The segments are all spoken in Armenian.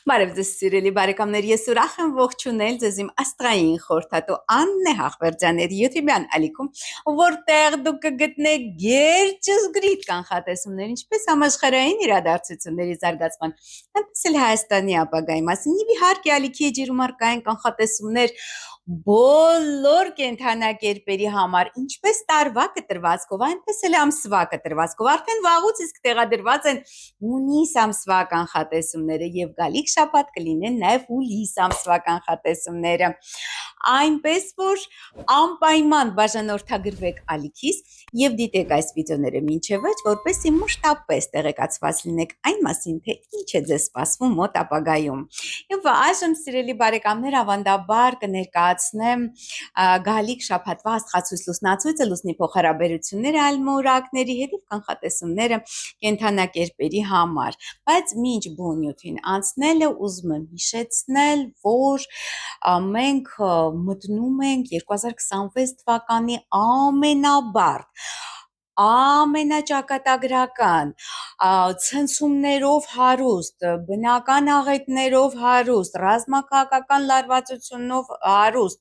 Բարև ձեզ սիրելի բարեկամներ, ես ուրախ եմ ողջունել ձեզ իմ աստղային խորհրդատու Աննե Հաղվերջանների YouTube-յան ալիքում, որտեղ դուք կգտնեք գերջզգրիտ կանխատեսումներ, ինչպես համաշխարհային իրադարձությունների զարգացման, այնպես էլ Հայաստանի ապագայի մասին, եւ իհարկե ալիքի էջերում արկային կանխատեսումներ բոլոր կենդանակերպերի համար, ինչպես տարվա կտրվածքով, այնպես էլ ամսվա կտրվածքով, արդեն վաղուց իսկ տեղադրված են հունիս ամսվա կանխատեսումները եւ գալիք շաբաթ կլինեն նաեւ հուլիս ամսվա կանխատեսումները, այնպես որ անպայման բաժանորդագրվեք ալիքից եւ դիտեք այս վիդեոները մինչեւ վերջ, որպեսզի մշտապես տեղեկացված լինեք այն մասին, թե ինչ է ձեզ սպասվում մոտ ապագայում։ Եվ այժմ սիրելի բարեկամներ, ավանդաբար կներկայացնեմ գալիք շաբաթվա աստղացույց լուսնացույցը, լուսնի փոխհարաբերությունները այլ մորակների հետ եւ կանխատեսումները կենդանակերպերի համար, բայց մինչ բունյութին անցնելը ուզում եմ հիշեցնել, որ մենք մտնում ենք 2026 թվականի ամենաբարդ, ամենաճակատագրական, ցնցումներով հարուստ, բնական աղետներով հարուստ, ռազմաքաղաքական լարվածությունով հարուստ,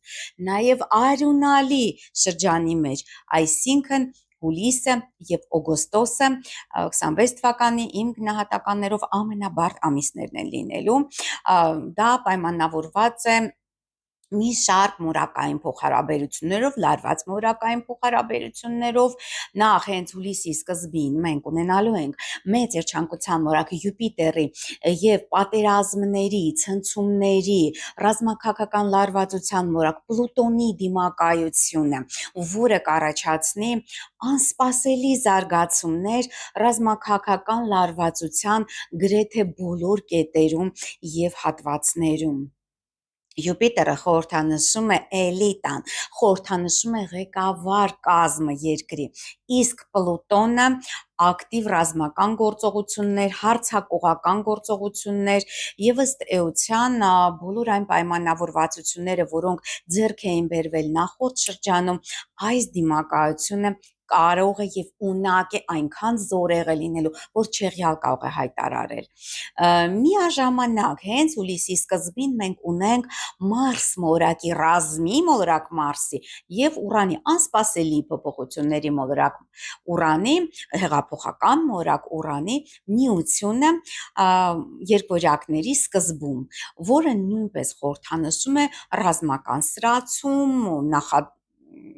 նաև արյունալի շրջանի մեջ, այսինքն հուլիսը եւ օգոստոսը 26 թվականի իմ գնահատականներով ամենաբարդ ամիսներն են լինելու, դա պայմանավորված է մի շարք մորակային փոխհարաբերություններով, լարված մորակային փոխհարաբերություններով, նախ հենց հուլիսի սկզբին մենք ունենալու ենք մեծ երջանկության մորակը Յուպիտերի եւ պատերազմների, ցնցումների, ռազմաքաղաքական լարվածության մորակ Պլուտոնի դիմակայությունը, որը կառաջացնի անսպասելի զարգացումներ ռազմաքաղաքական լարվածության գրեթե բոլոր կետերում եւ հատվածներում։ Յուպիտերը խորհրդանշում է էլիտան, խորհրդանշում է ղեկավար կազմը երկրի, իսկ Պլուտոնը ակտիվ ռազմական գործողություններ, հարձակողական գործողություններ եւ ըստ էության բոլոր այն պայմանավորվածությունները, որոնք ձեռք էին բերվել նախորդ շրջանում, այս դիմակայությունը կարող է եւ ունակ է այնքան զորեղ է լինելու, որ չեղյալ կարող է հայտարարել։ Միաժամանակ հենց հուլիսի սկզբին մենք ունենք Մարս մորակի ռազմի մոլորակ Մարսի եւ Ուրանի անսպասելի փոփոխությունների մոլորակ Ուրանի, հեղափոխական մորակ Ուրանի միությունը երկվորյակների սկզբում, որը նույնպես խորհրդանշում է ռազմական սրացում,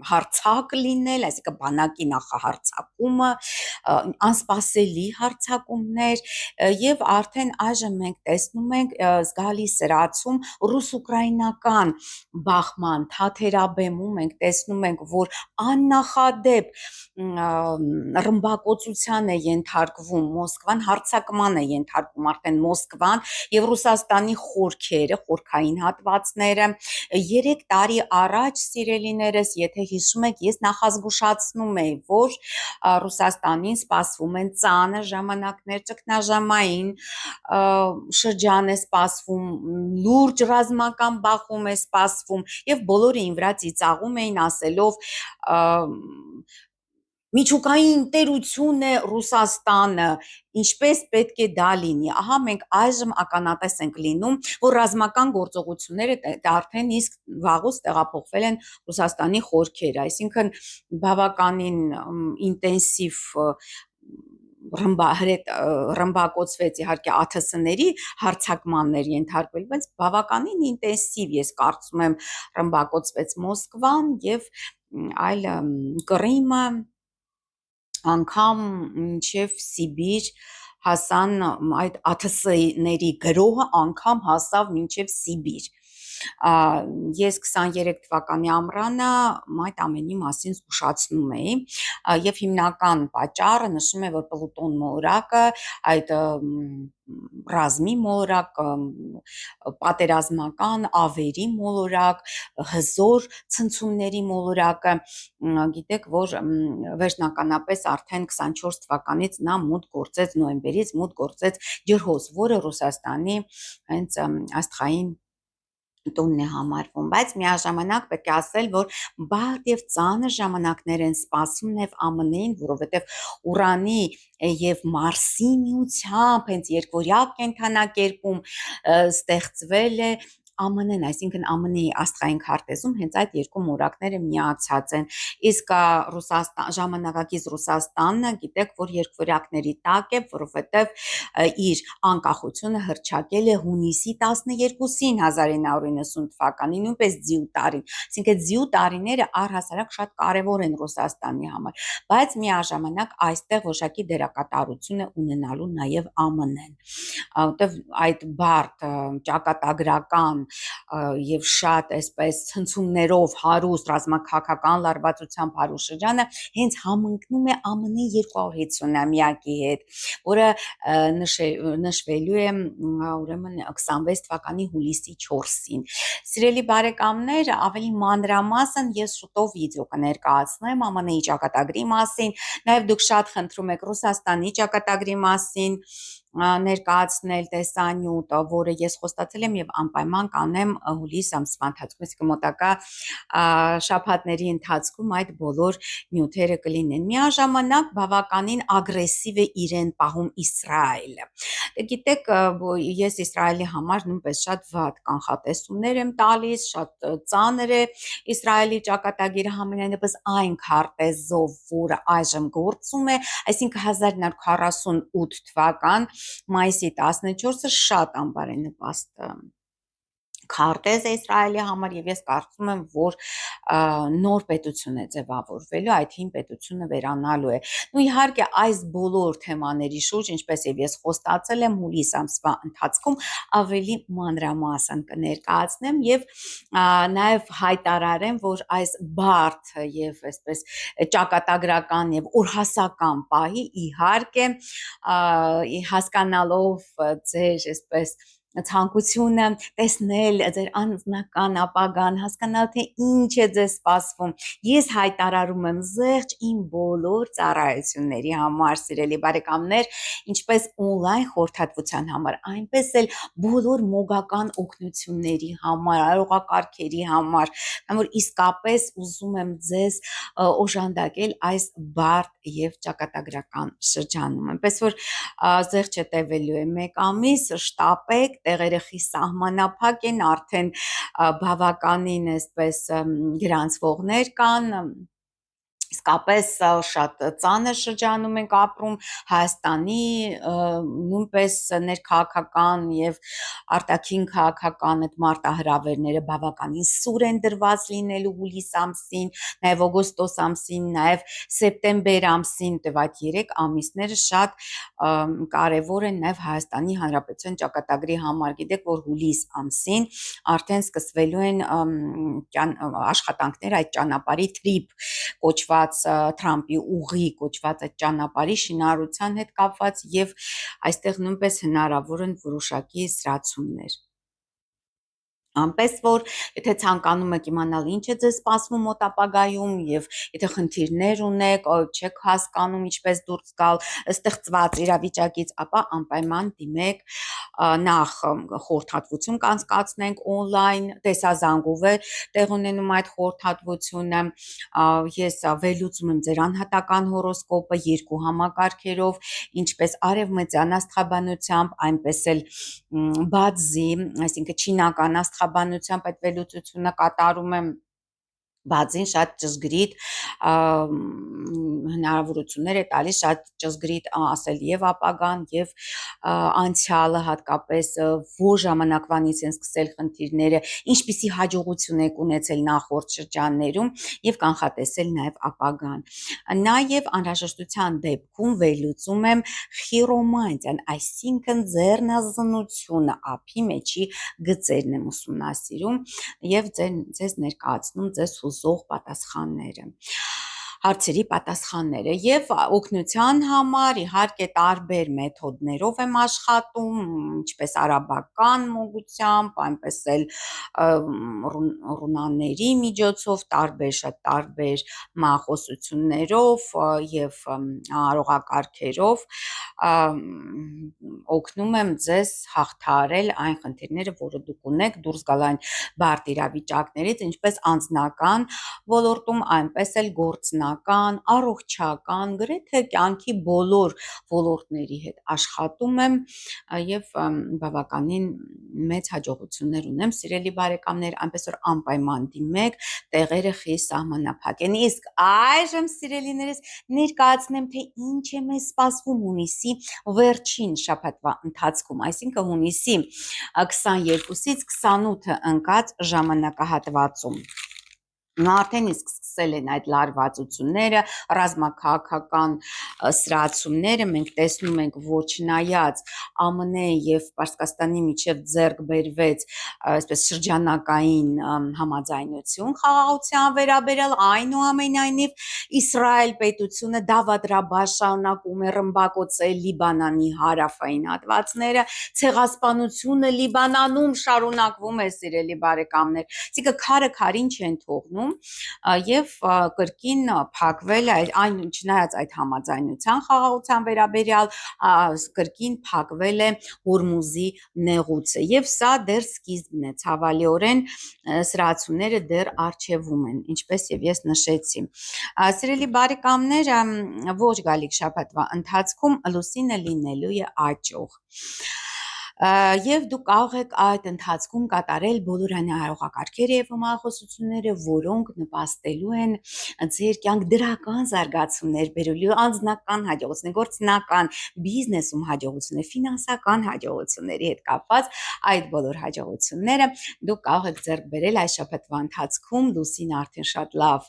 հարցակ լինել, այսինքն բանակի նախահարցակումը, անսպասելի հարձակումներ եւ արդեն այժմ մենք տեսնում ենք զգալի սրացում ռուս-ուկրաինական բախման թաթերաբեմում ենք տեսնում ենք, որ աննախադեպ ռմբակոծության է ենթարկվում Մոսկվան, հարձակման է ենթարկվում արդեն Մոսկվան եւ Ռուսաստանի խորքերը, խորքային հատվածները 3 տարի առաջ սիրելիներս, եթե հիշում եք, ես նախազգուշացնում էի, որ Ռուսաստանին սպասվում են ծանր ժամանակներ, ճգնաժամային շրջան է սպասվում, լուրջ ռազմական բախում է սպասվում եւ բոլորը ինձ վրա ծիծաղում էին ասելով միջուկային տերություն է Ռուսաստանը, ինչպես պետք է դա լինի։ Ահա մենք այժմ ականատես ենք լինում, որ ռազմական գործողությունները արդեն իսկ վաղուց տեղափոխվել են Ռուսաստանի խորքերը, այսինքն բավականին ինտենսիվ ռմբակոծվեց իհարկե ԱԹՍ-ների հարձակմաններ ենթարկվել, բայց բավականին ինտենսիվ ես կարծում եմ ռմբակոծվեց Մոսկվան եւ այլ Կրիմը անգամ մինչև Սիբիր հասան այդ ԱԹՍ-ների գրոհը անգամ հասավ մինչև Սիբիր։ Ես 23 թվականի ամռանը այդ ամենի մասին զգուշացնում էի եւ հիմնական պատճառը նշում է, որ Պլուտոն մոլորակը, այդ ռազմի մոլորակ, պատերազմական ավերի մոլորակ, հզոր ցնցումների մոլորակը, գիտեք, որ վերջնականապես արդեն 24 թվականից նա մուտք գործեց, նոյեմբերից մուտք գործեց ջրհոս, որը Ռուսաստանի հենց աստղային տունն է համարվում, բայց միաժամանակ պետք է ասել, որ բարդ եւ ծանր ժամանակներ են սպասում նաեւ ԱՄՆ-ին, որովհետեւ Ուրանի եւ Մարսի միությամբ հենց երկվորյա կենթանակերպում ստեղծվել է ԱՄՆ-ն, այսինքն ԱՄՆ-ի աստղային քարտեզում հենց այդ երկու մորակները միացած են։ Իսկ ժամանակակից Ռուսաստանը գիտեք, որ երկվորյակների տակ է, որովհետեւ իր անկախությունը հռչակել է հունիսի 12-ին 1990 թվականին, նույնպես ձիու տարին, այսինքն ձիու տարիները առհասարակ շատ կարևոր են Ռուսաստանի համար, բայց միաժամանակ այստեղ որոշակի դերակատարություն է ունենալու նաև ԱՄՆ-ն, որտեղ այդ բարդ ճակատագրական եւ շատ այսպես ցնցումներով հարուստ ռազմաքաղաքական լարվածությամբ հարուստ շրջանը հենց համընկնում է ԱՄՆ-ի 250-ամյակի հետ, որը նշվելու է ուրեմն 26 թվականի հուլիսի 4-ին։ Սիրելի բարեկամներ, ավելի մանրամասն ես շուտով վիդեո կներկայացնեմ ԱՄՆ-ի ճակատագրի մասին, նաև դուք շատ խնդրում եք Ռուսաստանի ճակատագրի մասին ներկայացնել տեսանյութ, որը ես խոստացել եմ եւ անպայման կանեմ հուլիս ամսվա ընթացքում, այսինքն մոտակա շաբաթների ընթացքում այդ բոլոր նյութերը կլինեն։ Միաժամանակ բավականին ագրեսիվ է իրեն պահում Իսրայելը։ Գիտեք, ես Իսրայելի համար նույնպես շատ վատ կանխատեսումներ եմ տալիս, շատ ծանր է Իսրայելի ճակատագիրը համենայնիվս այն քարտեզով, որը այժմ գործում է, այսինքն 1948 թվական մայիսի 14-ը շատ անբարենպաստ քարտեզ է Իսրայելի համար եւ ես կարծում եմ, որ նոր պետություն է ձևավորվելու, այդ հին պետությունը վերանալու է։ Ու իհարկե այս բոլոր թեմաների շուրջ, ինչպես եւ ես խոստացել եմ հուլիս ամսվա ընթացքում ավելի մանրամասն կներկայացնեմ եւ նաեւ հայտարարեմ, որ այս բարդ եւ այսպես ճակատագրական եւ օրհասական պահի իհարկե հասկանալով ձեր այսպես ցանկությունը տեսնել ձեր անձնական ապագան, հասկանալ թե ինչ է ձեզ սպասվում։ Ես հայտարարում եմ զեղչ իմ բոլոր ծառայությունների համար, սիրելի բարեկամներ, ինչպես on-line խորհրդատվության համար, այնպես էլ բոլոր մոգական օգնությունների համար, արողակարգերի համար, քանի որ իսկապես ուզում եմ ձեզ օժանդակել այս բարդ եւ ճակատագրական շրջանում։ Այնպես որ զեղչ է տևելու է 1 ամիս, շտապեք, տեղերը խիստ սահմանափակ են, արդեն բավականին այսպես գրանցվողներ կան, իսկապես շատ ծանր շրջանում ենք ապրում, Հայաստանի նույնպես ներքաղաքական եւ արտաքին քաղաքական այդ մարտահրավերները բավականին սուր են դրված լինելու հուլիս ամսին, նաեւ օգոստոս ամսին, նաեւ սեպտեմբեր ամսին, դեպ այդ 3 ամիսները շատ կարևոր են նաեւ Հայաստանի Հանրապետության ճակատագրի համար։ Գիտեք, որ հուլիս ամսին արդեն սկսվելու են աշխատանքներ այդ ճանապարհի TRIP կոչված Թրամփի ուղի կոչված այդ ճանապարհի շինարարության հետ կապված եւ այստեղ նույնպես հնարավոր են որոշակի սրացումներ։ Անպես որ եթե ցանկանում եք իմանալ ինչ է ձեզ սպասվում մոտ ապագայում եւ եթե խնդիրներ ունեք, չեք հասկանում ինչպես դուրս գալ ստեղծված իրավիճակից, ապա անպայման դիմեք նախ խորհրդատվություն կանցկացնենք on-line, տեսազանգով է տեղ ունենում այդ խորհրդատվությունը, ես վերլուծում եմ ձեր անհատական հորոսկոպը 2 համակարգերով, ինչպես արևմտյան աստղաբանությամբ, այնպես էլ բադզի, այսինքն չինական աստղաբանությամբ այդ վերլուծությունը կատարում եմ բացին շատ ճշգրիտ հնարավորություններ է տալիս, շատ ճշգրիտ ասել եւ ապագան եւ անցյալը, հատկապես որ ժամանակվանից են սկսել խնդիրները, ինչպիսի հաջողություն եք ունեցել նախորդ շրջաններում եւ կանխատեսել նաեւ ապագան։ Նաեւ անհրաժեշտության դեպքում վերլուծում եմ խիրոմանտիան, այսինքն ձեռնազնությունը, ափի մեջի գծերն եմ ուսումնասիրում եւ ձեզ ներկայացնում ձեզ հուզող պատասխանները, հարցերի պատասխանները եւ օգնության համար իհարկե տարբեր մեթոդներով եմ աշխատում, ինչպես արաբական մոգությամբ, այնպես էլ ռունաների միջոցով, շատ տարբեր մախոսություններով եւ արողակարգերով օգնում եմ ձեզ հաղթահարել այն խնդիրները, որը դուք ունեք, դուրս գալ այն բարդ իրավիճակներից, ինչպես անձնական ոլորտում, այնպես էլ գործնական, առողջական, գրեթե կյանքի բոլոր ոլորտների հետ աշխատում եմ եւ բավականին մեծ հաջողություններ ունեմ, սիրելի բարեկամներ, այնպես որ անպայման դիմեք, տեղերը խիստ սահմանափակ են։ Իսկ այժմ, սիրելիներս, ներկայացնեմ, թե ինչ է մեզ սպասվում հունիսի վերջին շաբաթվա ընթացքում, այսինքն հունիսի 22-ից 28-ը ընկած ժամանակահատվածում։ Արդեն իսկ սկսել են այդ լարվածությունները, ռազմաքաղաքական սրացումները, մենք տեսնում ենք, որ չնայած ԱՄՆ եւ Պարսկաստանի միջև ձեռք բերվեց այսպես շրջանակային համաձայնություն խաղաղության վերաբերյալ, այնուամենայնիվ Իսրայել պետությունը դավադրաբար շարունակում է ռմբակոծել Լիբանանի հարավային հատվածները, ցեղասպանությունը Լիբանանում շարունակվում է, սիրելի բարեկամներ, այսինքն քարը քարին չեն թողնում եւ կրկին փակվել այն չնայած այդ համաձայնության խաղաղության վերաբերյալ կրկին փակվել է Հորմուզի նեղուցը եւ սա դեռ սկիզբն է, ցավալիորեն սրացումները դեռ արժևում են, ինչպես եւ ես նշեցի։ Սիրելի բարեկամներ, ոչ գալիք շաբաթվա ընթացքում լուսինը լինելու է աճող եւ դուք կարող եք այդ ընթացքում կատարել բոլոր հնարավորակարգերը եւ հմահխոսությունները, որոնք նպաստելու են ձեր կյանք դրական զարգացումներ բերելու, անձնական հաջողություններ, գործնական բիզնեսում հաջողություններ, ֆինանսական հաջողությունների հետ կապված այդ բոլոր հաջողությունները դուք կարող եք ձեռք բերել այս շաբաթվա ընթացքում։ Լուսին արդեն շատ լավ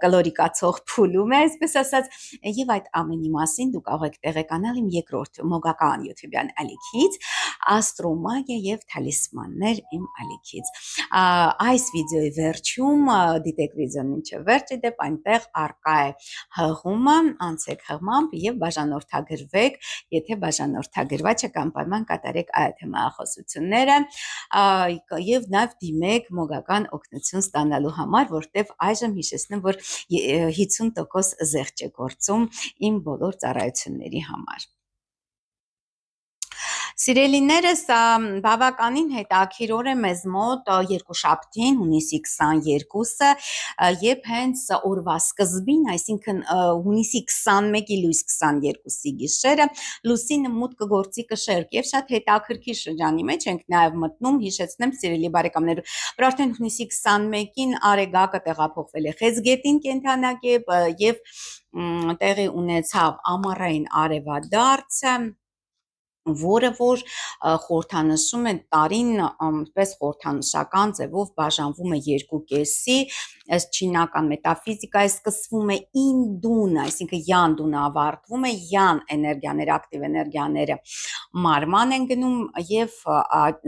կլորիկացող փուլում է, այսպես ասած, եւ այդ ամենի մասին դուք կարող եք տեղեկանալ իմ երկրորդ մոգական YouTube-յան ալիքի Աստրոմագիա եւ թալիսմաններ իմ ալիքից։ Այս վիդեոյի վերջում դիտեք վիդեոն մինչև վերջը, դեպ այնտեղ արկա է հղումը, անցեք հղմամբ եւ բաժանորդագրվեք, եթե բաժանորդագրված եք, անպայման կատարեք այդ հմահխոսությունները եւ նաեւ դիմեք մոգական օգնություն ստանալու համար, որտեվ այժմ հիշեցնեմ, որ 50% զեղչ է գործում իմ բոլոր ծառայությունների համար։ Սիրելիներս, բավականին հետաքրքիր է մեզ մոտ երկուշաբթին, հունիսի 22-ը, երբ հենց օրվա սկզբին, այսինքն հունիսի 21-ի լույս 22-ի գիշերը, լուսինը մուտք կգործի կշերկ եւ շատ հետաքրքիր շրջանի մեջ ենք նաեւ մտնում, հիշեցնեմ, սիրելի բարեկամներ, որ արդեն հունիսի 21-ին Արեգակը տեղափոխվել է Խեցգետին կենթանակեպ եւ տեղի ունեցավ ամառային արևադարձը, որը որ խորհրդանշում է տարին, այսպես խորհրդանշական ձևով բաժանվում է երկու կեսի, ըստ չինական մետաֆիզիկայի սկսվում է ինդուն, այսինքն յան դունը ավարտվում է, յան էներգիաները, ակտիվ էներգիաները մարման են գնում եւ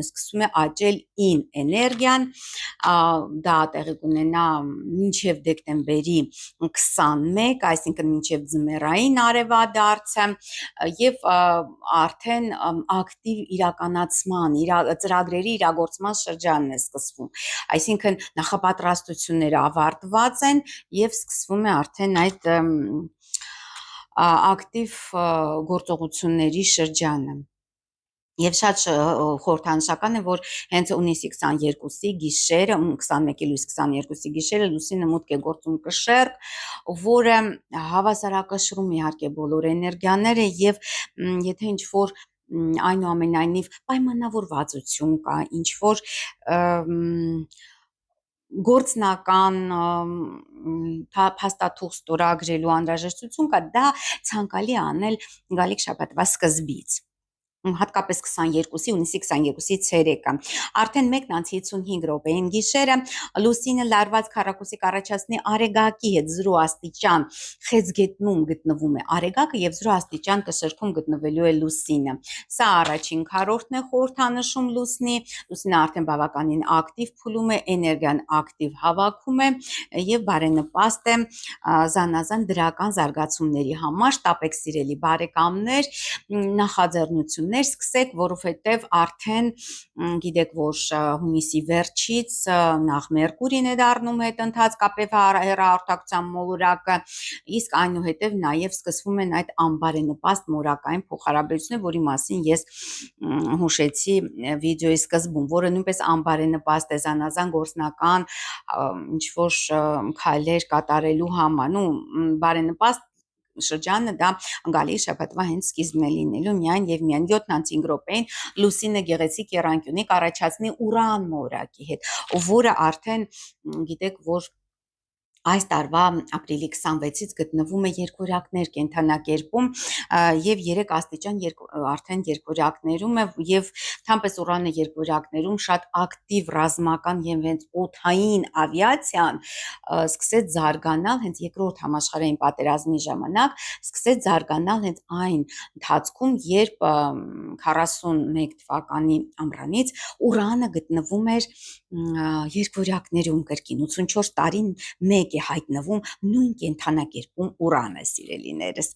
սկսում է աճել ին էներգիան, դա տեղի կունենա մինչև դեկտեմբերի 21, այսինքն մինչև ձմեռային արևադարձը եւ արդեն ակտիվ իրականացման, ծրագրերի իրագործման շրջանն է սկսվում, այսինքն նախապատրաստությունները ավարտված են եւ սկսվում է արդեն այդ ակտիվ գործողությունների շրջանը։ Եվ շատ խորհրդանշական է, որ հենց հունիսի 22-ի գիշերը, 21-ի լույս 22-ի գիշերը լուսինը մուտք է գործում կշերկ, որը հավասարակշռում իհարկե բոլոր էներգիաները եւ եթե ինչ-որ այնուամենայնիվ պայմանավորվածություն կա, ինչ-որ գործնական փաստաթուղթ ստորագրելու անհրաժեշտություն կա, դա ցանկալի է անել գալիք շաբաթվա սկզբից, հատկապես 22-ի, հունիսի 22-ի ցերեկը, արդեն 1:55 րոպեին գիշերը լուսինը լարված քառակուսի կառաջացնի Արեգակի հետ 0 աստիճան Խեցգետնում գտնվում է Արեգակը եւ 0 աստիճան կշերքում գտնվելու է լուսինը։ Սա առաջին քառորդն է խորհրդանշում լուսինը արդեն բավականին ակտիվ փուլում է, էներգիան ակտիվ հավաքում է եւ բարենպաստ է զանազան դրական զարգացումների համար։ Շտապեք, սիրելի բարեկամներ, նախաձեռնություններ բարեկամներ, սկսեք, որովհետև արդեն գիտեք, որ հունիսի վերջից նախ Մերկուրին է դառնում հետընթաց կապև հեռահաղորդակցության մոլորակը, իսկ այնուհետև նաև սկսվում են այդ անբարենպաստ մորակային փոխհարաբերությունները, որի մասին ես հուշեցի վիդեոյի սկզբում, որը նույնպես անբարենպաստ է զանազան գործնական ինչ-որ քայլեր կատարելու համար, բարենպաստ շրջանը դա գալի շաբաթվա հենց սկիզբն է լինելու միայն եւ միայն 7-5 րոպեին լուսինը գեղեցիկ եռանկյունի կառաջացնի Ուրան մորակի հետ, որը արդեն գիտեք, որ այս տարվա ապրիլի 26-ից գտնվում է երկորյակներ կենդանակերպում եւ 3 աստիճան արդեն երկորյակներում է եւ թամպես Ուրանը երկորյակներում շատ ակտիվ ռազմական եւ հենց օդային ավիացիան սկսեց զարգանալ հենց երկրորդ համաշխարհային պատերազմի ժամանակ, սկսեց զարգանալ հենց այն ընթացքում, երբ 41 թվականի ամռանից Ուրանը գտնվում էր երկորյակներում կրկին 84 տարին մեկ է հայտնվում նույն կենդանակերպում Ուրանը, սիրելիներս։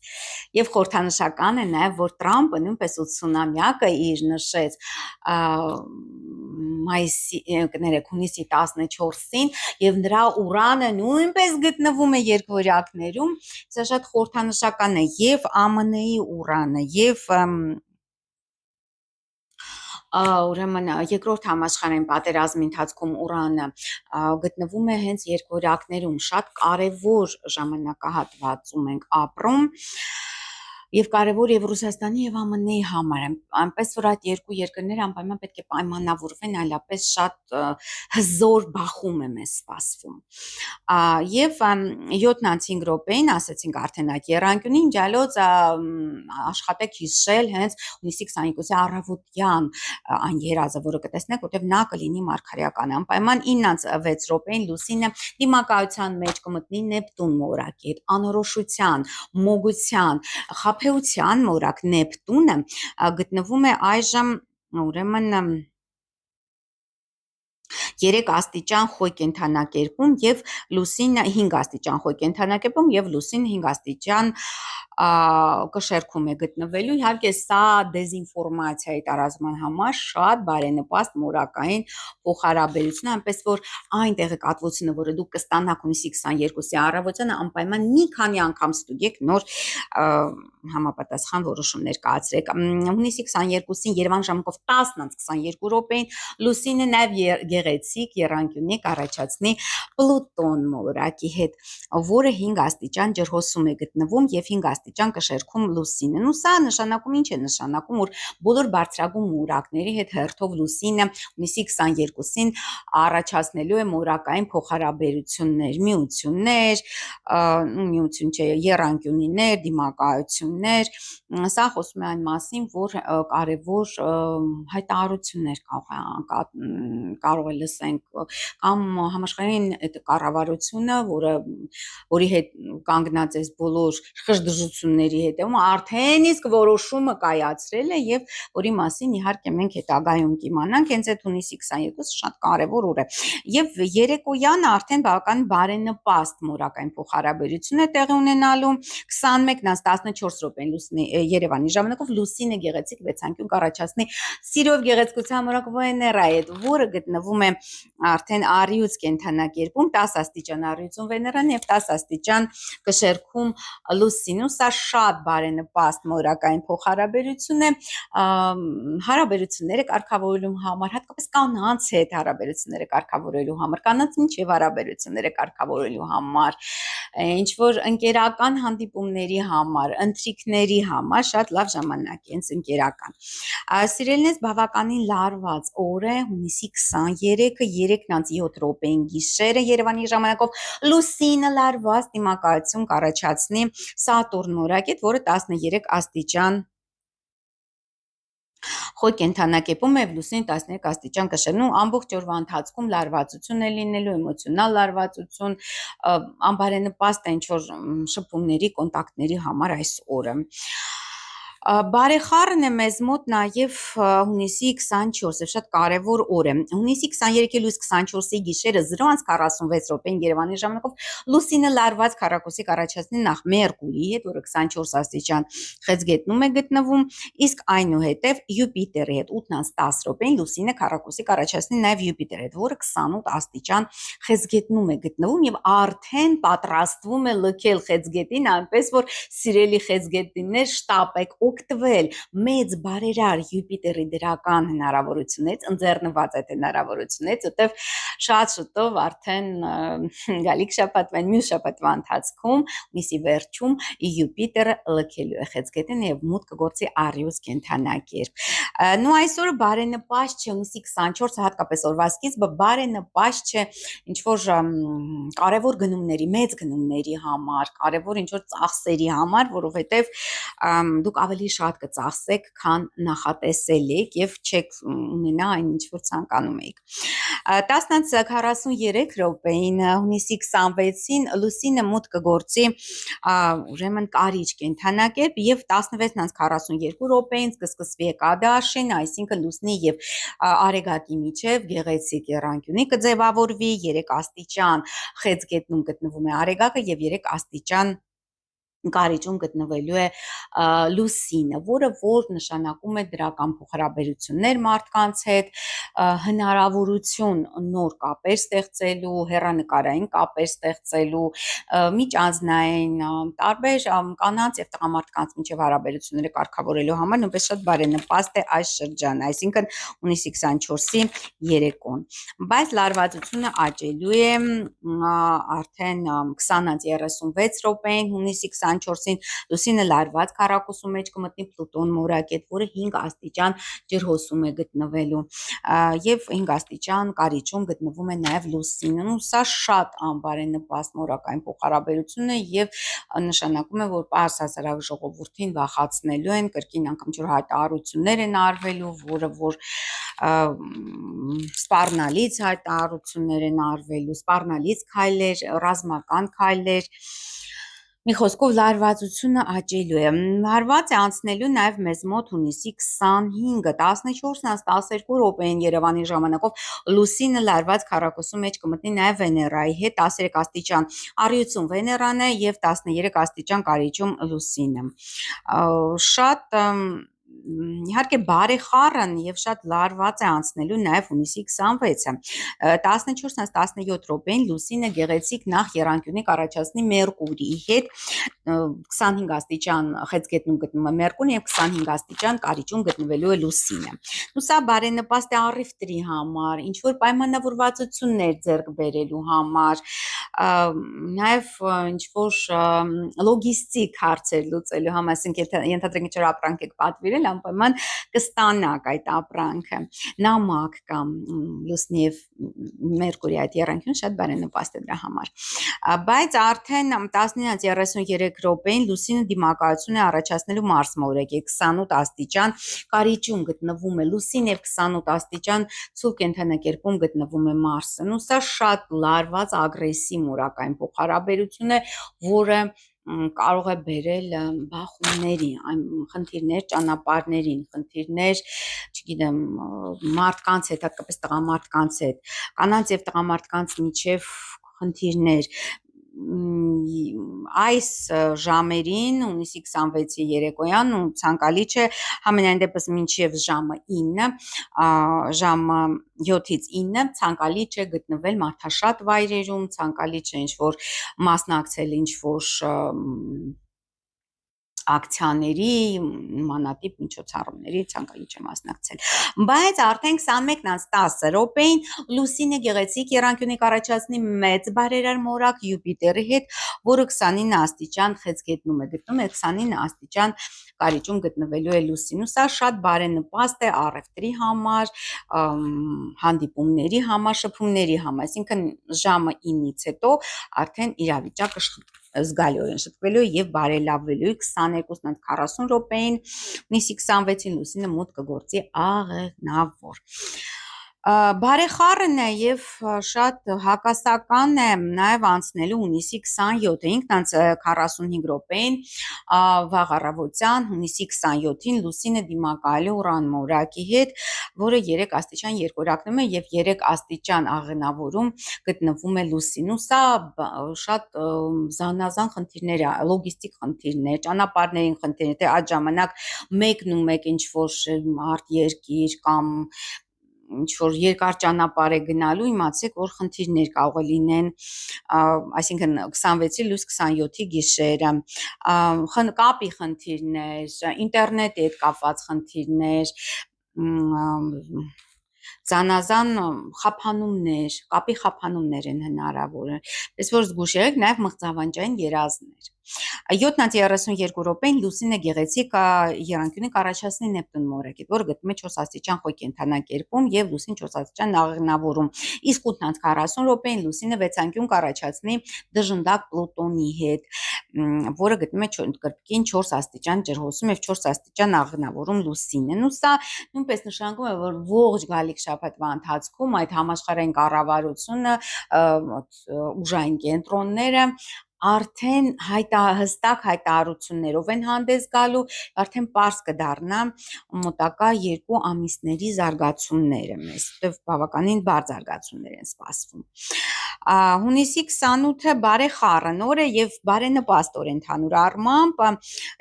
Եվ խորհրդանշական է նաև, որ Տրամպը նույնպես 80-ամյակը իր նշեց հունիսի 14-ին եւ նրա Ուրանը նույնպես գտնվում է երկորյակներում, սա շատ խորհրդանշական է եւ ԱՄՆ-ի Ուրանը եւ ուրեմն երկրորդ համաշխարհային պատերազմի ընթացքում Ուրանը գտնվում է հենց երկորյակներում, շատ կարևոր ժամանակահատվածում ենք ապրում եւ կարևոր եւ Ռուսաստանի եւ ԱՄՆ-ի համար, այնպես որ այդ երկու երկրները անպայման պետք է պայմանավորվեն, այլապես շատ հզոր բախում է մեզ սպասվում։ Եվ 7-5 րոպեին ասացինք արդեն այդ եռանկյունին ջալոց աշխատեք հիշել հենց հունիսի 22-ի առավոտյան այն երազը, որը կտեսնեք, որտեղ նա կլինի մարգարեական, անպայման 9-6 րոպեին լուսինը դիմակայության մեջ կմտնի Նեպտուն մորակի հետ, անորոշության, մոգության, խաբեության մորակ Նեպտունը գտնվում է այժմ ուրեմն 3 աստիճան խոյ կենդանակերպում եւ լուսինը 5 աստիճան խոյ կենդանակերպում եւ լուսինը 5 աստիճան կշերքում է գտնվելու, իհարկե սա դեզինֆորմացիայի տարածման համար շատ բարենպաստ մորակային փոխհարաբերություն, այնպես որ այն տեղեկատվությունը, որը դուք կստանաք հունիսի 22-ի առավոտյանը, անպայման մի քանի անգամ ստուգեք, նոր համապատասխան որոշումներ կայացրեք։ Հունիսի 22-ին Երևան ժամկով 10:22 րոպեին լուսինը նաև գեղեցիկ եռանկյունի կառաջացնի Պլուտոն մոլորակի հետ, որը 5 աստիճան ջրհոսում է գտնվում եւ 5 աստիճան կշերքում լուսինն։ Ու սա նշանակում ինչ է նշանակում, որ բոլոր բարձրագույն մորակների հետ հերթով լուսինը հունիսի 22-ին առաջացնելու է մորակային փոխհարաբերություններ, միություն չէ, եռանկյունիներ, դիմակայություններ, սա խոսում է այն մասին, որ կարևոր հայտարարություններ կարող է լսենք կամ համաշխարհային կառավարությունը, որի հետ կանգնած է բոլոր խժդժությունների հետևում, արդեն իսկ որոշումը կայացրել է եւ որի մասին իհարկե մենք հետագայում կիմանանք, հենց այդ հունիսի 22-ը շատ կարևոր օր է։ Եվ երեկոյան արդեն բավական բարենպաստ մորակային փոխհարաբերություն է տեղի ունենալու 21-14 րոպեին Երևանի ժամանակով լուսինը գեղեցիկ վեցանկյուն կառաջացնի Սիրով գեղեցկության մորակ Վեներայի հետ, որը գտնվում է արդեն առյուծ կենդանակերպում 10 աստիճան առյուծում Վեներան եւ 10 աստիճան կշերքում լուսինը, սա շատ բարենպաստ մորակային փոխհարաբերություն է հարաբերությունները կարգավորելու համար, հատկապես կանանց հետ հարաբերությունները կարգավորելու համար, կանանց միջև հարաբերությունները կարգավորելու համար, ինչ որ ընկերական հանդիպումների համար, ընթրիքների համար շատ լավ ժամանակ է, հենց ընկերական։ Սիրելիներս, բավականին լարված օր է, հունիսի 23-ը 3:07 րոպեին գիշերը Երևանի ժամանակով լուսինը լարված դիմակայություն կառաջացնի Սատուրն մորակի հետ, որը 13 աստիճան խոյ կենդանակերպում է լուսինը 13 աստիճան կշերնու, ամբողջ օրվա ընթացքում լարվածություն է լինելու, էմոցիոնալ լարվածություն, անբարենպաստ է ինչ որ շփումների, կոնտակտների համար այս օրը։ Բարեխառն է մեզ մոտ նաև հունիսի 24-ը, շատ կարևոր օր է։ Հունիսի 23-ի լույս 24-ի գիշերը 0:46 րոպեին Երևանի ժամանակով լուսինը լարված քառակուսի կառաջացնի նախ Մերկուրիի հետ, որը 24 աստիճան խեցգետնում է գտնվում, իսկ այնուհետև Յուպիտերի հետ 8:10 րոպեին լուսինը քառակուսի կառաջացնի նաև Յուպիտերի հետ, որը 28 աստիճան խեցգետնում է գտնվում եւ արդեն պատրաստվում է լքել խեցգետին, այնպես որ սիրելի խեցգետիններ շտապ եք օգտվել մեծ բարերար Յուպիտերի դրական հնարավորությունից, ընձեռնված այդ հնարավորությունից, որտեվ շատ շուտով արդեն գալիք շաբաթվա, մյուս շաբաթվա ընթացքում, հունիսի վերջում Յուպիտերը լքելու է խեցգետին եւ մուտք կգործի Արիուս կենդանակերպ։ Նու այսօրը բարենպաստ չէ, հունիսի 24-ը հատկապես օրվա սկիզբը բարենպաստ չէ ինչ որ կարևոր գնումների, մեծ գնումների համար, կարևոր ինչ որ ծախսերի համար, որովհետև դուք ավելի շատ կծախսեք, քան նախատեսել եք եւ չեք ունենա այն ինչ որ ցանկանում եք։ 10:43 րոպեին հունիսի 26-ին լուսինը մուտք կգործի ուրեմն Կարիճ կենդանակերպ եւ 16:42 րոպեին կսկսվի Էկադաշին, այսինքն լուսնի եւ Արեգակի միջև գեղեցիկ եռանկյունի կձևավորվի 3 աստիճան խեցգետնում գտնվում է Արեգակը եւ 3 աստիճան Կարիճում գտնվելու է լուսինը, որը որ նշանակում է դրական փոխհարաբերություններ մարդկանց հետ, հնարավորություն նոր կապեր ստեղծելու, հեռանկարային կապեր ստեղծելու, միջանձնային տարբեր կանանց եւ տղամարդկանց միջև հարաբերությունները կարգավորելու համար նույնպես շատ բարենպաստ է այս շրջանը, այսինքն հունիսի 24-ի երեկոն։ Բայց լարվածությունը աճելու է արդեն 20:36 րոպեին հունիսի 24-ին լուսինը լարված քառակուսու մեջ կմտնի Պլուտոն մորակետ, որը 5 աստիճան ջրհոսում է գտնվելու եւ 5 աստիճան Կարիճում գտնվում է նաեւ լուսինը։ Ու սա շատ անբարենպաստ մորակային փոխհարաբերություն է եւ նշանակում է, որ պարզ հասարակ ժողովրդին վախացնելու են, կրկին անգամ ջուր հայտարարություններ են արվելու, որը որ սպառնալից հայտարարություններ են արվելու, սպառնալից քայլեր, ռազմական քայլեր Մի խոսքով լարվածությունը աճելու է։ Լարված է անցնելու նաև մեզ մոտ հունիսի 25-ը 14:12 րոպեին Երևանի ժամանակով լուսինը լարված քառակուսու մեջ կմտնի նաև Վեներայի հետ 13 աստիճան Առյուծում Վեներան է եւ 13 աստիճան Կարիճում լուսինը։ Շատ իհարկե բարեխառն եւ շատ լարված է անցնելու նաեւ հունիսի 26-ը 14:17 րոպեին լուսինը գեղեցիկ նախ եռանկյունի կառաջացնի Մերկուրիի հետ 25 աստիճան խեցգետնում գտնվում է Մերկուրին եւ 25 աստիճան Կարիճում գտնվելու է լուսինը։ Ու սա բարենպաստ է առիվտրի համար, ինչ որ պայմանավորվածություններ ձեռք բերելու համար, նաեւ ինչ որ լոգիստիկ հարցեր լուծելու համար, ասենք ենթադրենք ինչ որ ապրանք եք պատվիրել, անպայման կստանաք այդ ապրանքը, նամակ կամ լուսնի եւ Մերկուրի այդ եռանկյուն շատ բարենպաստ է դրա համար։ Բայց արդեն 19:33 րոպեին լուսինը դիմակայություն է առաջացնելու Մարս մորեկետ 28 աստիճան Կարիճում գտնվում է լուսին եւ 28 աստիճան ցուրտ կենդանակերպում գտնվում է Մարսը։ Ու սա շատ լարված ագրեսիվ մորակային փոխհարաբերություն է, որը կարող է բերել բախումների, այն խնդիրներ ճանապարհներին, խնդիրներ, չգիտեմ, մարդկանց հետ, հատկապես տղամարդկանց հետ, կանանց եւ տղամարդկանց միջև խնդիրներ այս ժամերին հունիսի 26-ի երեկոյան ու ցանկալի չէ համենայն դեպս մինչև ժամը 9 ժամը 7-ից 9 ցանկալի չէ գտնվել մարդաշատ վայրերում, ցանկալի չէ ինչ որ մասնակցել ինչ որ ակցիաների, մանատիպ միջոցառումների ցանկալի չէ մասնակցել։ Բայց արդեն 21:10 րոպեին լուսինը գեղեցիկ եռանկյունի կառաջացնի մեծ բարերար մորակ Յուպիտերի հետ, որը 29 աստիճան խեցգետնում է գտնում է 29 աստիճան Կարիճում գտնվելու է լուսին։ Ու սա շատ բարենպաստ է առևտրի համար, հանդիպումների համար, շփումների համար, այսինքն ժամը 9-ից հետո արդեն իրավիճակը զգալիորեն շփվելու եւ բարելավվելու 22:40 րոպեին հունիսի 26-ին լուսինը մուտք կգործի աղեղնավոր։ Բարեխառն է եւ շատ հակասական է նաեւ անցնելու հունիսի 27-ը, ինքն անց 45 րոպեին վաղ առավոտյան հունիսի 27-ին լուսինը դիմակայելու ուրան-մորակի հետ, որը 3 աստիճան երկորակնում է եւ 3 աստիճան աղենավորում գտնվում է լուսին։ Ու սա շատ զանազան խնդիրներ է, լոգիստիկ խնդիրներ, ճանապարհային խնդիրներ, թե այդ ժամանակ մեկն ու մեկ ինչ որ արտերկիր կամ ինչ որ երկար ճանապարհ է գնալու, իմացեք, որ խնդիրներ կարող է լինեն, այսինքն 26-ի լույս 27-ի գիշերը, կապի խնդիրներ, ինտերնետի հետ կապված խնդիրներ, զանազան խափանումներ, կապի խափանումներ են հնարավոր, պես որ զգուշ եղեք, նաև մղձավանջային երազներ։ 7:32 րոպեին լուսինը գեղեցիկ եռանկյունի կառաջացնի Նեպտուն մորակի, որը գտնվում է 4 աստիճան Խոյ կենդանակերպում եւ լուսին 4 աստիճան աղեղնավորում։ Իսկ 8:40 րոպեին լուսինը վեցանկյուն կառաջացնի դժնդակ Պլուտոնի հետ, որը գտնվում է կրկին 4 աստիճան ջրհոսում եւ 4 աստիճան աղեղնավորում լուսինն։ Ու սա նույնպես նշանակում է, որ ողջ գալիք շաբաթվա ընթացքում այդ համաշխարհային կառավարությունը, ուժային կենտրոնները արդեն հստակ հայտարարություններով են հանդես գալու, արդեն պարզ կդառնա մոտակա 2 ամիսների զարգացումները մեզ, որտեղ բավականին բարձ զարգացումներ են սպասվում։ Հունիսի 28-ը բարեխառն օր է եւ բարենպաստ օր ընդհանուր առմամբ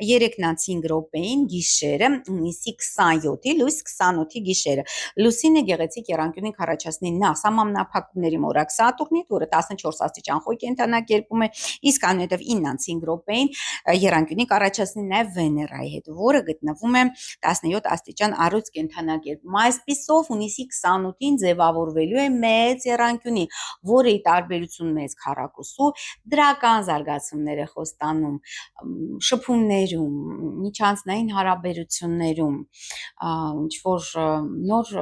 3:05 րոպեին գիշերը հունիսի 27-ի լույս 28-ի գիշերը լուսինը գեղեցիկ եռանկյունի կառաջացնի նախ սամամնափակումների մորակ Սատուրնի, որը 14 աստիճան Խոյ կենդանակերպում է, իսկ անհետև 9:05 րոպեին եռանկյունի կառաջացնի նաեւ Վեներայի հետ, որը գտնվում է 17 աստիճան Առյուծ կենդանակերպում։ Այսպիսով հունիսի 28-ին ձևավորվելու է մեծ եռանկյունի, որը ի տարբերություն մեծ քառակուսու դրական զարգացումներ է խոստանում շփումներում, միջանձնային հարաբերություններում, ինչ որ նոր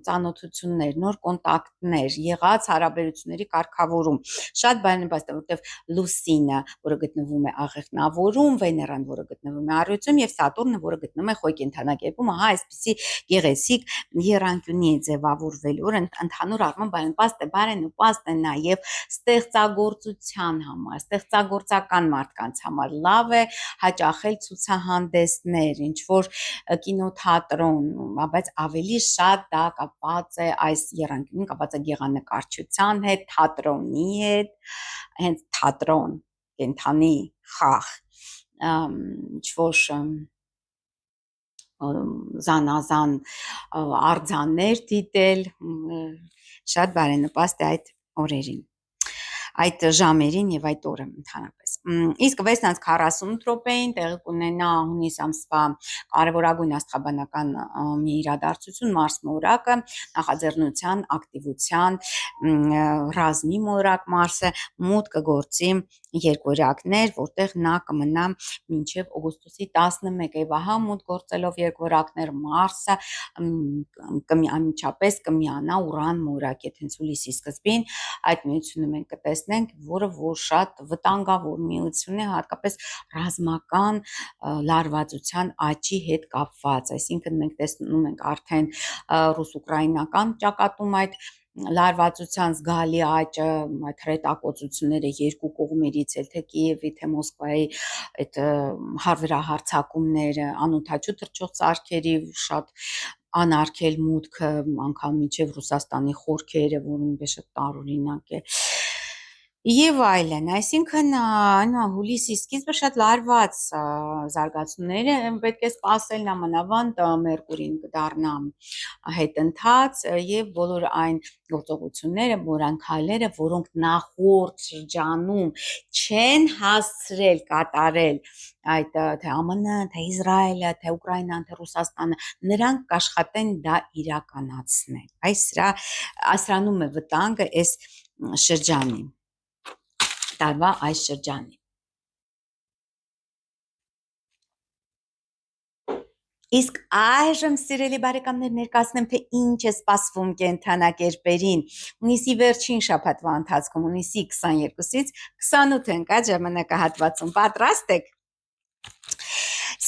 ծանոթություններ, նոր կոնտակտներ, եղած հարաբերությունների կարգավորում։ Շատ բարենպաստ է, որտեղ լուսինը, որը գտնվում է աղեղնավորում, Վեներան, որը գտնվում է Առյուծում եւ Սատուրնը, որը գտնվում է Խոյ կենդանակերպում, ահա այսպիսի գեղեցիկ եռանկյունի է ձևավորվելու, որ ընդհանուր առմամբ բարենպաստ է նաեւ ստեղծագործության համար, ստեղծագործական մարդկանց համար լավ է հաճախել ցուցահանդեսներ, ինչ որ կինոթատրոն, բայց ավելի շատ դա կապված է այս եռանկյունին կապված է գեղանկարչության հետ, թատրոնի հետ, հենց թատրոն, կենդանի խաղ, ինչ որ զանազան արձաններ դիտել, շատ բարենպաստ է այդ օրերին, այդ ժամերին եւ այդ օրը ընդհանրապես։ Իսկ 6:48 րոպեին տեղի կունենա հունիս ամսվա կարևորագույն աստղաբանական մի իրադարձություն Մարս մորակը, նախաձեռնության, ակտիվության, ռազմի մորակ Մարսը մուտք կգործի երկորակներ, որտեղ նա կմնա մինչև օգոստոսի 11, եւ ահա մուտք գործելով երկորակներ Մարսը անմիջապես կմիանա ուրան մորակ, եթե հենց հուլիսի սկզբին այդ միությունը մենք կտեսնենք, որը որ շատ վտանգավոր միություն է, հատկապես ռազմական լարվածության աճի հետ կապված, այսինքն մենք տեսնում ենք արդեն ռուս-ուկրաինական ճակատում այդ լարվածության զգալի աճը, այդ հրետակոծությունները երկու կողմերից, թե Կիևի, թե Մոսկվայի այդ հարվերահարձակումները, անօդաչու թռչող սարքերի շատ անարգել մուտքը, անգամ մինչև Ռուսաստանի խորքերը, որ նույնպես շատ տարօրինակ է, եւ այլն, այսինքն հուլիսի սկիզբը շատ լարված զարգացումներ են պետք է սպասել, նամանավանդ Մերկուրին կդառնա հետընթաց եւ բոլոր այն գործողությունները, որոնքալերը, որոնք նախորդ շրջանում չեն հասցրել կատարել այդ թե ԱՄՆ-ը, թե Իսրայելը, թե Ուկրաինան, թե Ռուսաստանը, նրանք կաշխատեն դա իրականացնել։ Այս սրանում է վտանգը այս շրջանի, տարվա այս շրջանի։ Իսկ այժմ սիրելի բարեկամներ ներկայացնեմ, թե ինչ է սպասվում կենդանակերպերին հունիսի վերջին շաբաթվա ընթացքում, հունիսի 22-ից 28 ընկած ժամանակահատվածում։ Պատրաստ եք։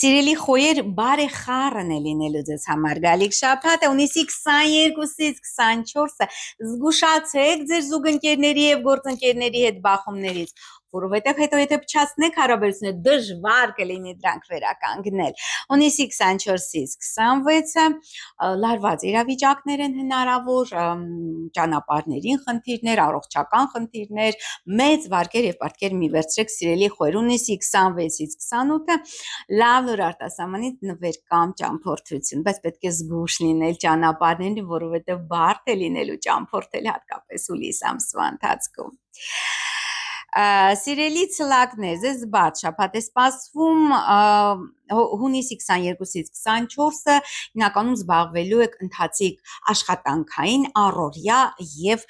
Սիրելի խոյեր, բարեխառն է լինելու ձեզ համար գալիք շաբաթը, հունիսի 22-ից 24-ը զգուշացեք ձեր զուգընկերների եւ գործընկերների հետ բախումներից, որովհետեւ հետո եթե փչացնեք հարաբերությունները, դժվար կլինի դրանք վերականգնել։ Հունիսի 24-ից 26-ը լարված իրավիճակներ են հնարավոր, ճանապարհներին խնդիրներ, առողջական խնդիրներ, մեծ վարկեր եւ պարտքեր մի վերցրեք սիրելի խոյեր։ Հունիսի 26-ից 28-ը լավ նոր արտասահմանից նվեր կամ ճամփորդություն, բայց պետք է զգուշ լինել ճանապարհներին, որովհետեւ բարդ է լինելու ճամփորդել հատկապես հուլիս ամսվա ընթացքում։ Սիրելի ցլակներ, ձեզ բաց շաբաթ է սպասվում, հունիսի 22-ից 24-ը հիմնականում զբաղվելու եք ընթացիկ աշխատանքային, առօրյա եւ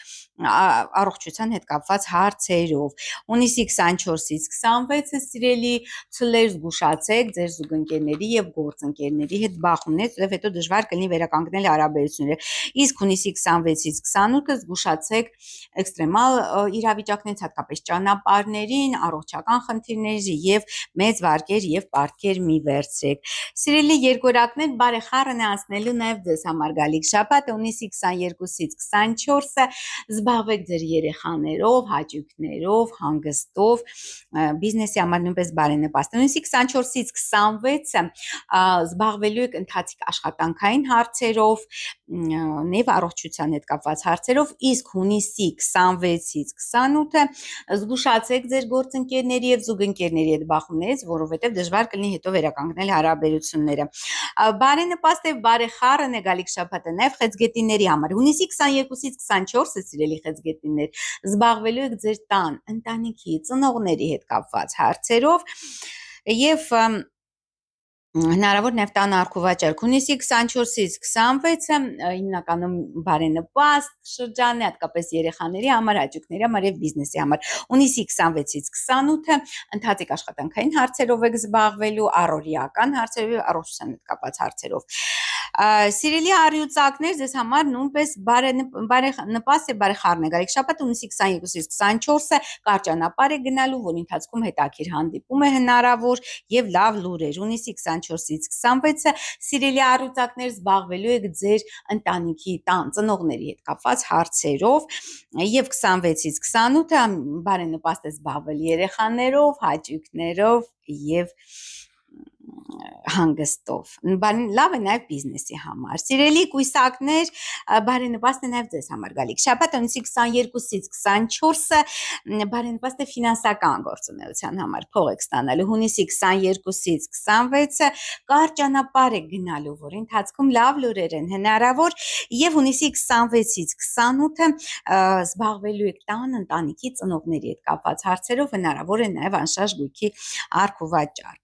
առողջության հետ կապված հարցերով։ Հունիսի 24-ից 26-ը սիրելի ցլեր, զգուշացեք ձեր զուգընկերների եւ գործընկերների հետ բախումներից եւ հետո դժվար կլինի վերականգնել հարաբերությունները։ Իսկ հունիսի 26-ից 28-ը զգուշացեք էքստրեմալ իրավիճակներից, հատկապես ճանապարհներին, առողջական խնդիրների եւ մեծ վարկեր եւ պարտքեր մի վերցրեք։ Սիրելի երկորակներ, բարեխառն է անցնելու նաեւ ձեզ համար գալիք շաբաթը, հունիսի 22-ից 24-ը զբաղվեք ձեր երեխաներով, հաճույքներով, հանգստով, բիզնեսի համար նույնպես բարենպաստ։ Հունիսի 24-ից 26-ը զբաղվելու եք ընթացիկ աշխատանքային հարցերով, նեւ առողջության հետ կապված հարցերով, իսկ հունիսի 26-ից 28-ը զգուշացեք ձեր գործընկերների եւ զուգընկերների հետ բախումներից, որովհետեւ դժվար կլինի հետո վերականգնել հարաբերությունները։ Բարենպաստ է, բարեխառն է գալիք շաբաթը նաեւ խեցգետինների համար։ Հունիսի 22-ից 24-ը սիրելի խեցգետիններ զբաղվելու եք ձեր տան, ընտանիքի, ծնողների հետ կապված հարցերով եւ հնարավոր նաև տան առքուվաճառք։ Հունիսի 24-ից 26-ը հիմնականում բարենպաստ շրջան է, հատկապես երեխաների համար, հաճույքների համար եւ բիզնեսի համար։ Հունիսի 26-ից 28-ը ընթացիկ աշխատանքային հարցերով եք զբաղվելու, առօրյական հարցերով, առողջության հետ կապված հարցերով։ Սիրելի առյուծակներ, ձեզ համար նույնպես նպաստ է բարեխառն է գալիք շաբաթ, հունիսի 22-ից 24-ը կարճ ճանապարհ է գնալու, որի ընթացքում հետաքրքիր հանդիպում է հնարավոր եւ լավ լուրեր։ Հունիսի 24-ից 26-ը սիրելի առյուծակներ զբաղվելու եք ձեր ընտանիքի տան ծնողների հետ կապված հարցերով եւ 26-ից 28-ը բարենպաստ է զբաղվել երեխաներով, հաճույքներով եւ հանգստով։ Լավ է նաև բիզնեսի համար։ Սիրելի կույսակներ, բարենպաստ է նաև ձեզ համար գալիք շաբաթ, հունիսի 22-ից 24-ը բարենպաստ է ֆինանսական գործունեության համար, փող եք ստանալու։ Հունիսի 22-ից 26-ը կարճ ճանապարհ եք գնալու, որի ընթացքում լավ լուրեր են հնարավոր, եւ հունիսի 26-ից 28-ը զբաղվելու եք տան, ընտանիքի, ծնողների հետ կապված հարցերով, հնարավոր է նաև անշարժ գույքի առքուվաճառք։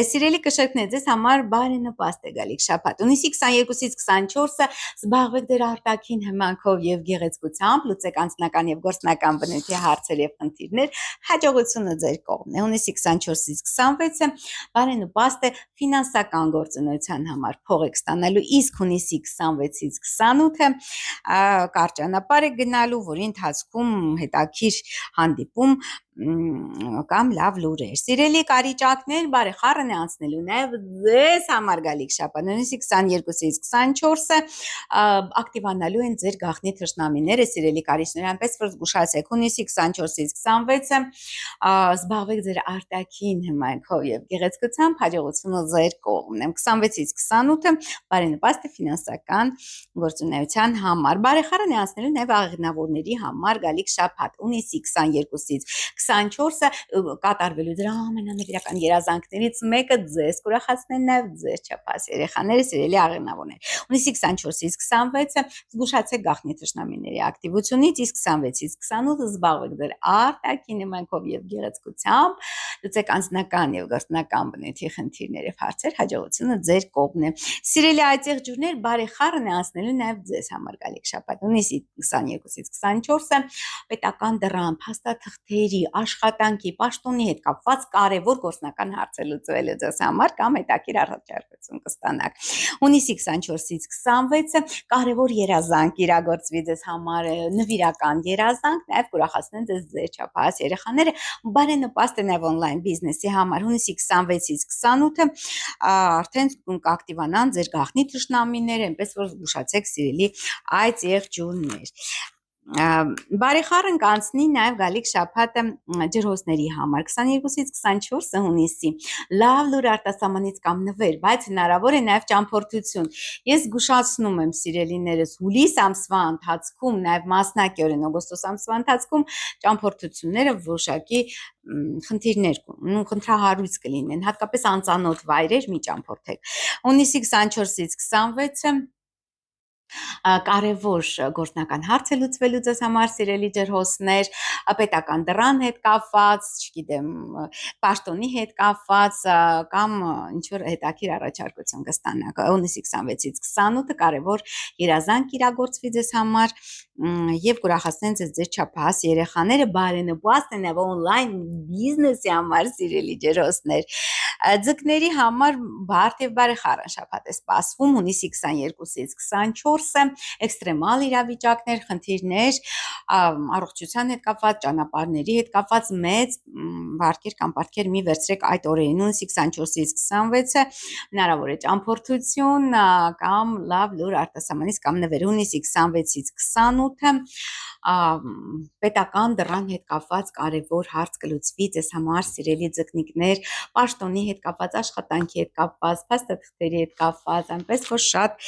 Սիրելի կշերքներ, ձեզ համար բարենպաստ է գալիք շաբաթ, հունիսի 22-ից 24-ը զբաղվեք ձեր արտաքին հմանքով եւ գեղեցկությամբ, լուծեք անձնական եւ գործնական բնույթի հարցեր եւ խնդիրներ, հաջողությունը ձեր կողմն է։ Հունիսի 24-ից 26-ը բարենպաստ է ֆինանսական գործունեության համար, փող եք ստանալու, իսկ հունիսի 26-ից 28-ը կարճ ճանապարհ է գնալու, որի ընթացքում հետաքրքիր հանդիպում կամ լավ լուրեր։ Սիրելի կարիճակներ, բարեխառն է անցնելու նաև ձեզ համար գալիք շաբաթ, հունիսի 22-ից 24-ը ակտիվանալու են ձեր գաղտնի թշնամիները, սիրելի կարիճներ, այնպես որ զգուշացեք։ Հունիսի 24-ից 26-ը զբաղվեք ձեր արտաքին հմայքով եւ գեղեցկությամբ, հաջողությունը ձեր կողմն է։ 26-ից 28-ը բարենպաստ է ֆինանսական գործունեության համար։ Բարեխառն է անցնելու նաև աղեղնավորների համար գալիք շաբաթ, հունիսի 22-ից 24-ը կատարվելու դրա ամենանվիրական երազանքներից մեկը ձեզ կուրախացնել նաև ձեր չափած երեխաները, սիրելի աղեղնավորներ։ Հունիսի 24-ից 26-ը զգուշացեք գաղտնի թշնամիների ակտիվությունից, իսկ 26-ից 28-ը զբաղվեք ձեր արտաքին հմայքով եւ գեղեցկությամբ, լուծեք անձնական եւ գործնական բնույթի խնդիրներ եւ հարցեր, հաջողությունը ձեր կողմն է։ Սիրելի այծեղ ջուրներ, բարեխառն է անցնելու նաև ձեզ համար գալիք շաբաթ, հունիսի 22-ից 24-ը պետական դրամ, փաստաթղթերի, աշխատանքի, պաշտոնի հետ կապված կարևոր գործնական հարցեր լուծվելու ձեզ համար կամ հետաքրքիր առաջարկություն կստանաք։ Հունիսի 24-ից 26-ը կարևոր երազանք իրագործվի ձեզ համար, նվիրական երազանք, նաև կուրախացնեն ձեզ ձեր չափահաս երեխաները, բարենպաստ է նաև on-line բիզնեսի համար։ Հունիսի 26-ից 28-ը արդեն կակտիվանան ձեր գաղտնի թշնամիները, այնպես որ զգուշացեք սիրելի այդ եղջյուրներ։ Բարեխառն կանցնի նաև գալիք շաբաթը ջրհոսների համար 22-ից 24 հունիսի լավ լուր արտասահմանից կամ նվեր, բայց հնարավոր է նաև ճամփորդություն։ Ես զգուշացնում եմ սիրելիներս, հուլիս ամսվա ընթացքում, նաև մասնակիորեն օգոստոս ամսվա ընթացքում ճամփորդությունները որոշակի խնդիրներ, խնդրահարույց կլինեն, հատկապես անծանոթ վայրեր մի ճամփորդեք։ Հունիսի 24-ից 26-ը կարևոր գործնական հարց է լուծվելու ձեզ համար սիրելի ջրհոսներ, պետական դռան հետ կապված, չգիտեմ, պաշտոնի հետ կապված կամ ինչ որ հետաքրքիր առաջարկություն կստանաք։ Հունիսի 26-ից 28-ը կարևոր երազանք իրագործվի ձեզ համար եւ կուրախացնեն ձեր չափահաս երեխաները, բարենպաստ է նաև on-line բիզնեսի համար սիրելի ջրհոսներ։ Ձկների համար բարդ եւ բարեխառն շաբաթ է սպասվում հունիսի 22-ից 24-ը էքստրեմալ իրավիճակներ, խնդիրներ, առողջության հետ կապված, ճանապարհների հետ կապված մեծ վարկեր կամ պարտքեր մի վերցրեք այդ օրերին։ Հունիսի 24-ից 26-ը հնարավոր է ճամփորդություն կամ լավ լուր արտասահմանից կամ նվեր։ Հունիսի 26-ից 28-ը պետական դռան հետ կապված կարևոր հարց կլուծվի ձեզ համար սիրելի ձկնիկներ, պաշտոնի հետ կապված, աշխատանքի հետ կապված, փաստաթղթերի հետ կապված, այնպես որ շատ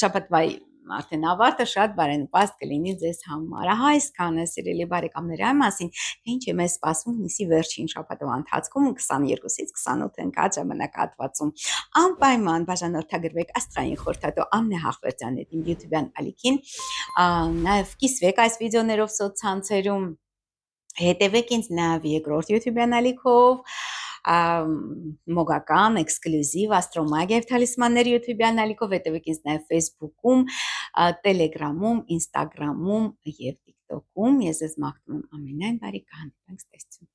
շաբաթվա արդեն ավարտը շատ բարենպաստ կլինի ձեզ համար։ Ահա այսքանը սիրելի բարեկամներ այն մասին, թե ինչ է մեզ սպասվում հունիսի վերջին շաբաթվա ընթացքում 22-ից 28 ընկած ժամանակահատվածում։ Անպայման բաժանորդագրվեք աստղային խորհրդատու Աննե Հախվերդյանների YouTube-յան ալիքին, նաև կիսվեք այս վիդեոներով սոցցանցերում, հետևեք ինձ նաև երկրորդ YouTube-յան ալիքով, մոգական, էքսկլյուզիվ, աստրոմագիա եւ թալիսմաններ YouTube-յան ալիքով, հետևեք ինձ նաև Facebook-ում, Telegram-ում, Instagram-ում եւ TikTok-ում։ Ես ձեզ մաղթում եմ ամենայն բարի կհանդիպենք, տեսություն։